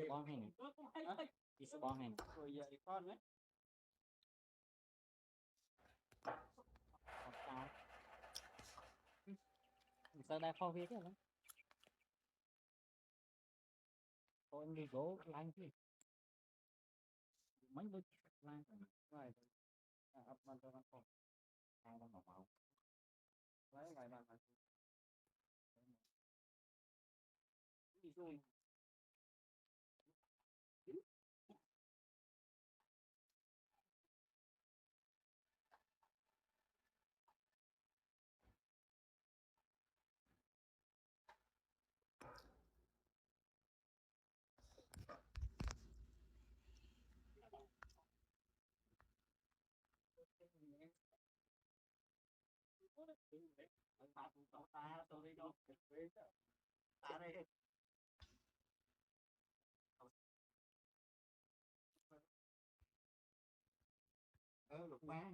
bom hành đi bom hành rồi giờ con đấy sao sao đây không biết nữa con đi gỗ lanh chứ mấy đứa lanh rồi ấp ban cho nó không hai nó màu lấy vài bàn đi rồi ta đây lục ba